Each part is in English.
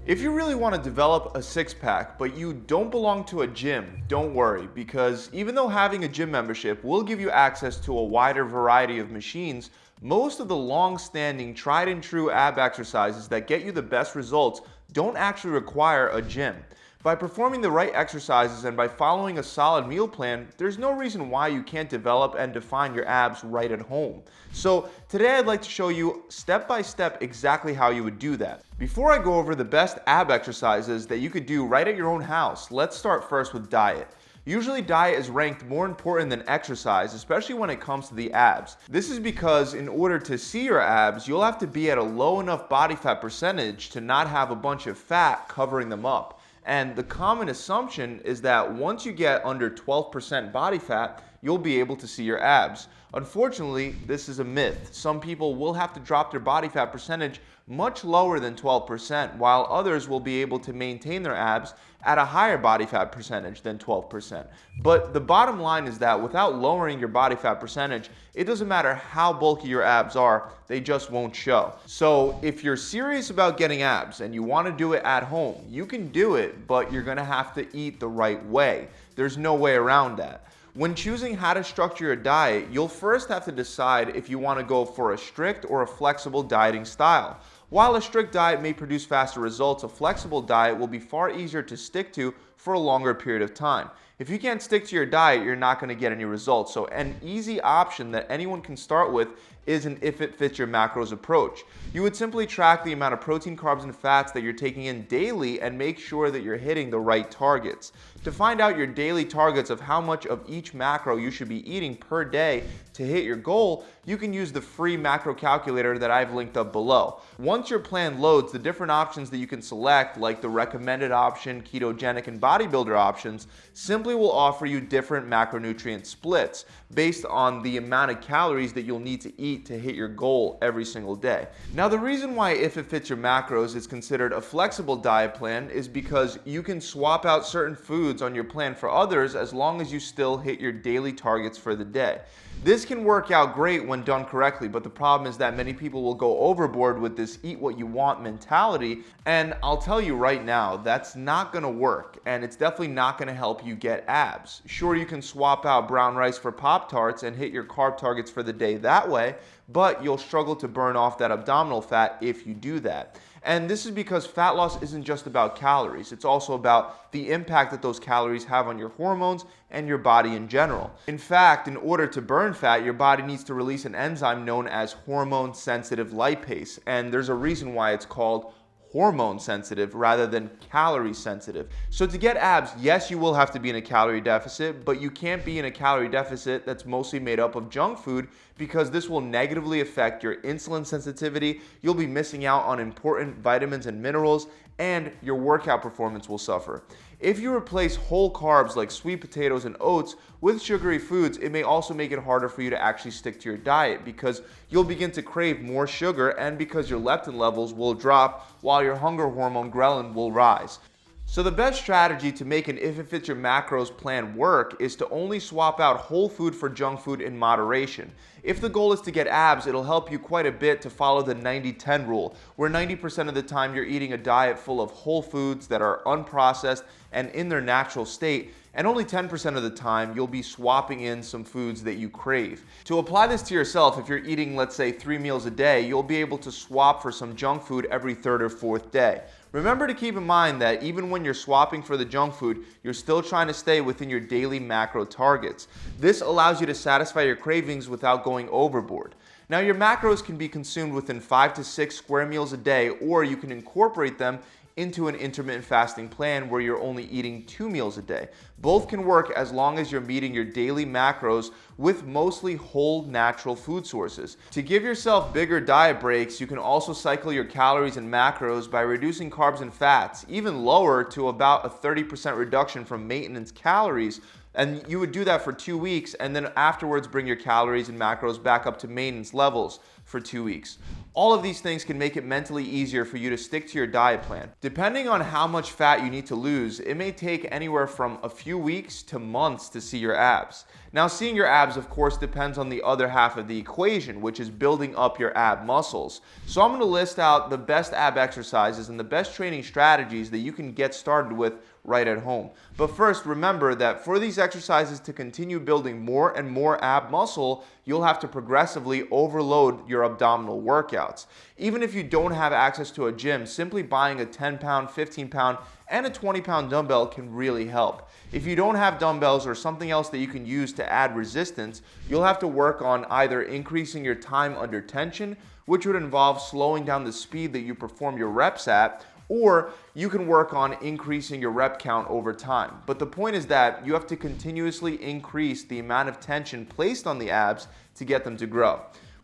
If you really want to develop a six-pack, but you don't belong to a gym, don't worry, because even though having a gym membership will give you access to a wider variety of machines, most of the long-standing, tried-and-true ab exercises that get you the best results don't actually require a gym. By performing the right exercises and by following a solid meal plan, there's no reason why you can't develop and define your abs right at home. So today I'd like to show you step by step exactly how you would do that. Before I go over the best ab exercises that you could do right at your own house, let's start first with diet. Usually diet is ranked more important than exercise, especially when it comes to the abs. This is because in order to see your abs, you'll have to be at a low enough body fat percentage to not have a bunch of fat covering them up. And the common assumption is that once you get under 12% body fat, you'll be able to see your abs. Unfortunately, this is a myth. Some people will have to drop their body fat percentage much lower than 12%, while others will be able to maintain their abs at a higher body fat percentage than 12%. But the bottom line is that without lowering your body fat percentage, it doesn't matter how bulky your abs are, they just won't show. So if you're serious about getting abs and you want to do it at home, you can do it, but you're going to have to eat the right way. There's no way around that. When choosing how to structure your diet, you'll first have to decide if you want to go for a strict or a flexible dieting style. While a strict diet may produce faster results, a flexible diet will be far easier to stick to for a longer period of time. If you can't stick to your diet, you're not going to get any results. So an easy option that anyone can start with is an if it fits your macros approach. You would simply track the amount of protein, carbs, and fats that you're taking in daily and make sure that you're hitting the right targets. To find out your daily targets of how much of each macro you should be eating per day to hit your goal, you can use the free macro calculator that I've linked up below. Once your plan loads, the different options that you can select, like the recommended option, ketogenic, and bodybuilder options, simply will offer you different macronutrient splits based on the amount of calories that you'll need to eat to hit your goal every single day. Now, the reason why If It Fits Your Macros is considered a flexible diet plan is because you can swap out certain foods on your plan for others as long as you still hit your daily targets for the day. This can work out great when done correctly, but the problem is that many people will go overboard with this eat what you want mentality, and I'll tell you right now, that's not going to work, and it's definitely not going to help you get abs. Sure, you can swap out brown rice for Pop-Tarts and hit your carb targets for the day that way, but you'll struggle to burn off that abdominal fat if you do that. And this is because fat loss isn't just about calories, it's also about the impact that those calories have on your hormones and your body in general. In fact, in order to burn fat, your body needs to release an enzyme known as hormone-sensitive lipase, and there's a reason why it's called hormone sensitive rather than calorie sensitive. So to get abs, yes, you will have to be in a calorie deficit, but you can't be in a calorie deficit that's mostly made up of junk food because this will negatively affect your insulin sensitivity, you'll be missing out on important vitamins and minerals, and your workout performance will suffer. If you replace whole carbs like sweet potatoes and oats with sugary foods, it may also make it harder for you to actually stick to your diet because you'll begin to crave more sugar and because your leptin levels will drop while your hunger hormone ghrelin will rise. So the best strategy to make an If It Fits Your Macros plan work is to only swap out whole food for junk food in moderation. If the goal is to get abs, it'll help you quite a bit to follow the 90-10 rule, where 90% of the time you're eating a diet full of whole foods that are unprocessed and in their natural state, and only 10% of the time you'll be swapping in some foods that you crave. To apply this to yourself, if you're eating, let's say, 3 meals a day, you'll be able to swap for some junk food every 3rd or 4th day. Remember to keep in mind that even when you're swapping for the junk food, you're still trying to stay within your daily macro targets. This allows you to satisfy your cravings without going overboard. Now, your macros can be consumed within 5 to 6 square meals a day, or you can incorporate them into an intermittent fasting plan where you're only eating 2 meals a day. Both can work as long as you're meeting your daily macros with mostly whole natural food sources. To give yourself bigger diet breaks, you can also cycle your calories and macros by reducing carbs and fats, even lower to about a 30% reduction from maintenance calories. And you would do that for 2 weeks and then afterwards bring your calories and macros back up to maintenance levels for 2 weeks. All of these things can make it mentally easier for you to stick to your diet plan. Depending on how much fat you need to lose, it may take anywhere from a few weeks to months to see your abs. Now, seeing your abs, of course, depends on the other half of the equation, which is building up your ab muscles. So I'm going to list out the best ab exercises and the best training strategies that you can get started with right at home. But first, remember that for these exercises to continue building more and more ab muscle, you'll have to progressively overload your abdominal workouts. Even if you don't have access to a gym, simply buying a 10-pound, 15-pound, and a 20-pound dumbbell can really help. If you don't have dumbbells or something else that you can use to add resistance, you'll have to work on either increasing your time under tension, which would involve slowing down the speed that you perform your reps at, or you can work on increasing your rep count over time. But the point is that you have to continuously increase the amount of tension placed on the abs to get them to grow.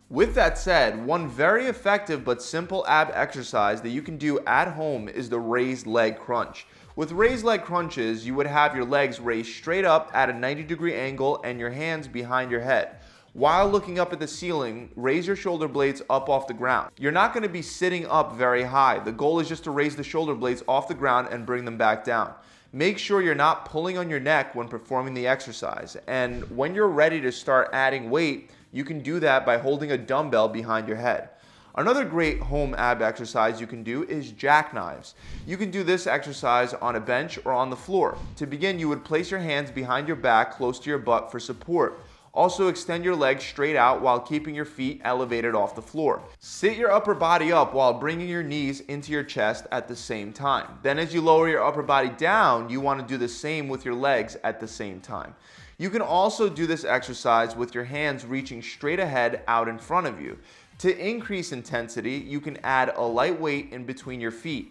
With that said, one very effective but simple ab exercise that you can do at home is the raised leg crunch. With raised leg crunches, you would have your legs raised straight up at a 90-degree angle and your hands behind your head. While looking up at the ceiling, raise your shoulder blades up off the ground. You're not going to be sitting up very high. The goal is just to raise the shoulder blades off the ground and bring them back down. Make sure you're not pulling on your neck when performing the exercise. And when you're ready to start adding weight, you can do that by holding a dumbbell behind your head. Another great home ab exercise you can do is jackknives. You can do this exercise on a bench or on the floor. To begin, you would place your hands behind your back close to your butt for support. Also, extend your legs straight out while keeping your feet elevated off the floor. Sit your upper body up while bringing your knees into your chest at the same time. Then as you lower your upper body down, you want to do the same with your legs at the same time. You can also do this exercise with your hands reaching straight ahead out in front of you. To increase intensity, you can add a light weight in between your feet.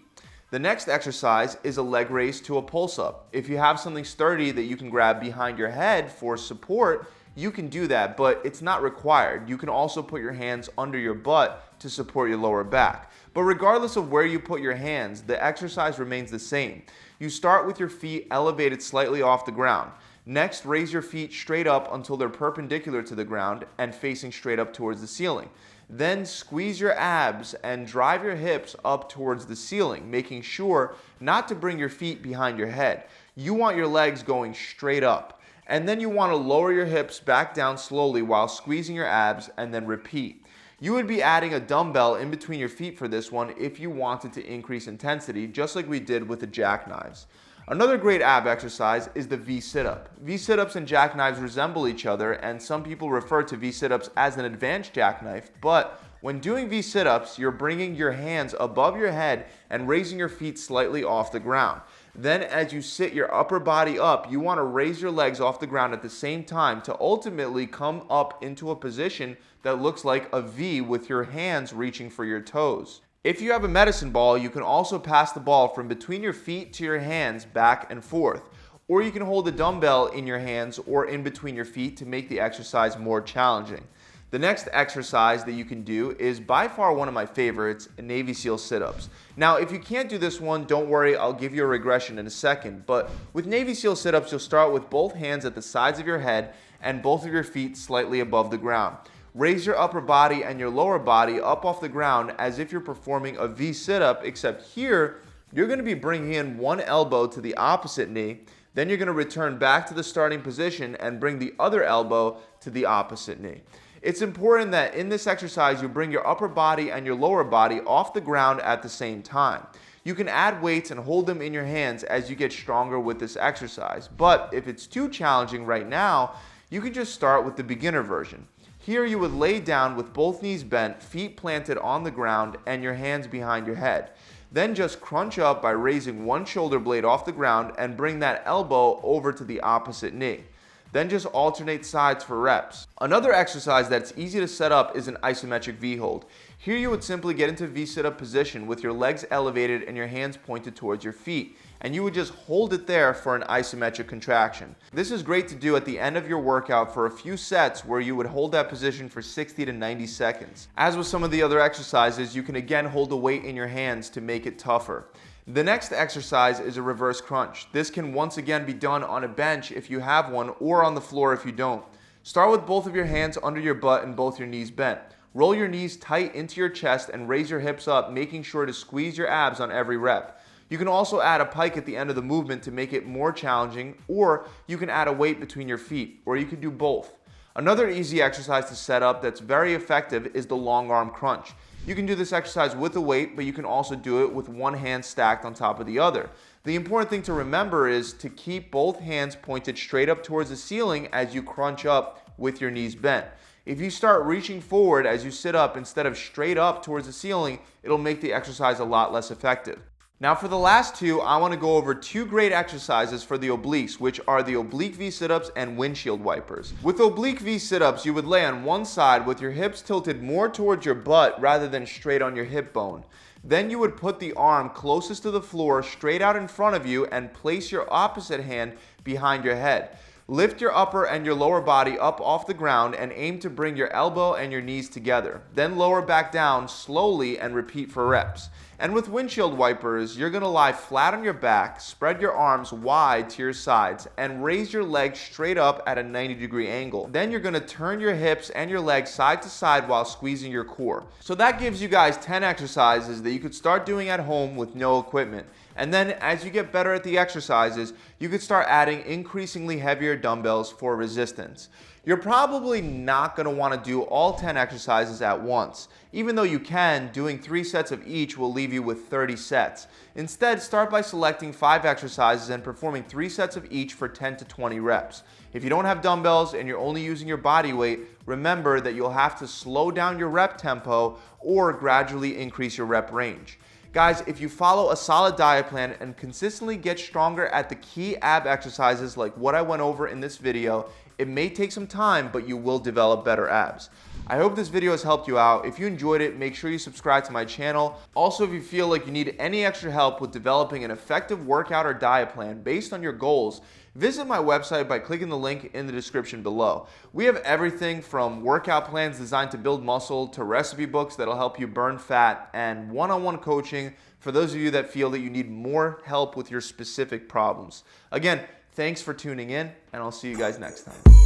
The next exercise is a leg raise to a pulse-up. If you have something sturdy that you can grab behind your head for support, you can do that, but it's not required. You can also put your hands under your butt to support your lower back. But regardless of where you put your hands, the exercise remains the same. You start with your feet elevated slightly off the ground. Next, raise your feet straight up until they're perpendicular to the ground and facing straight up towards the ceiling. Then squeeze your abs and drive your hips up towards the ceiling, making sure not to bring your feet behind your head. You want your legs going straight up. And then you want to lower your hips back down slowly while squeezing your abs, and then repeat. You would be adding a dumbbell in between your feet for this one if you wanted to increase intensity, just like we did with the jackknives. Another great ab exercise is the V Sit Up. V Sit Ups and jackknives resemble each other, and some people refer to V Sit Ups as an advanced jackknife, but when doing V Sit Ups, you're bringing your hands above your head and raising your feet slightly off the ground. Then as you sit your upper body up, you want to raise your legs off the ground at the same time to ultimately come up into a position that looks like a V with your hands reaching for your toes. If you have a medicine ball, you can also pass the ball from between your feet to your hands back and forth. Or you can hold a dumbbell in your hands or in between your feet to make the exercise more challenging. The next exercise that you can do is by far one of my favorites, Navy SEAL sit-ups. Now, if you can't do this one, don't worry, I'll give you a regression in a second. But with Navy SEAL sit-ups, you'll start with both hands at the sides of your head and both of your feet slightly above the ground. Raise your upper body and your lower body up off the ground as if you're performing a V sit-up, except here, you're going to be bringing in one elbow to the opposite knee. Then you're going to return back to the starting position and bring the other elbow to the opposite knee. It's important that in this exercise, you bring your upper body and your lower body off the ground at the same time. You can add weights and hold them in your hands as you get stronger with this exercise. But if it's too challenging right now, you can just start with the beginner version. Here you would lay down with both knees bent, feet planted on the ground, and your hands behind your head. Then just crunch up by raising one shoulder blade off the ground and bring that elbow over to the opposite knee. Then just alternate sides for reps. Another exercise that's easy to set up is an Isometric V Hold. Here you would simply get into V sit-up position with your legs elevated and your hands pointed towards your feet. And you would just hold it there for an isometric contraction. This is great to do at the end of your workout for a few sets where you would hold that position for 60 to 90 seconds. As with some of the other exercises, you can again hold the weight in your hands to make it tougher. The next exercise is a reverse crunch. This can once again be done on a bench if you have one or on the floor if you don't. Start with both of your hands under your butt and both your knees bent. Roll your knees tight into your chest and raise your hips up, making sure to squeeze your abs on every rep. You can also add a pike at the end of the movement to make it more challenging, or you can add a weight between your feet, or you can do both. Another easy exercise to set up that's very effective is the long arm crunch. You can do this exercise with a weight, but you can also do it with one hand stacked on top of the other. The important thing to remember is to keep both hands pointed straight up towards the ceiling as you crunch up with your knees bent. If you start reaching forward as you sit up instead of straight up towards the ceiling, it'll make the exercise a lot less effective. Now for the last two, I want to go over two great exercises for the obliques, which are the Oblique V Sit Ups and Windshield Wipers. With Oblique V Sit Ups, you would lay on one side with your hips tilted more towards your butt rather than straight on your hip bone. Then you would put the arm closest to the floor straight out in front of you and place your opposite hand behind your head. Lift your upper and your lower body up off the ground and aim to bring your elbow and your knees together. Then lower back down slowly and repeat for reps. And with windshield wipers, you're going to lie flat on your back, spread your arms wide to your sides, and raise your legs straight up at a 90-degree angle. Then you're going to turn your hips and your legs side to side while squeezing your core. So that gives you guys 10 exercises that you could start doing at home with no equipment. And then as you get better at the exercises, you could start adding increasingly heavier dumbbells for resistance. You're probably not going to want to do all 10 exercises at once. Even though you can, doing 3 sets of each will leave you with 30 sets. Instead, start by selecting 5 exercises and performing 3 sets of each for 10 to 20 reps. If you don't have dumbbells and you're only using your body weight, remember that you'll have to slow down your rep tempo or gradually increase your rep range. Guys, if you follow a solid diet plan and consistently get stronger at the key ab exercises like what I went over in this video, it may take some time, but you will develop better abs. I hope this video has helped you out. If you enjoyed it, make sure you subscribe to my channel. Also, if you feel like you need any extra help with developing an effective workout or diet plan based on your goals, visit my website by clicking the link in the description below. We have everything from workout plans designed to build muscle to recipe books that'll help you burn fat and one-on-one coaching for those of you that feel that you need more help with your specific problems. Again, thanks for tuning in, and I'll see you guys next time.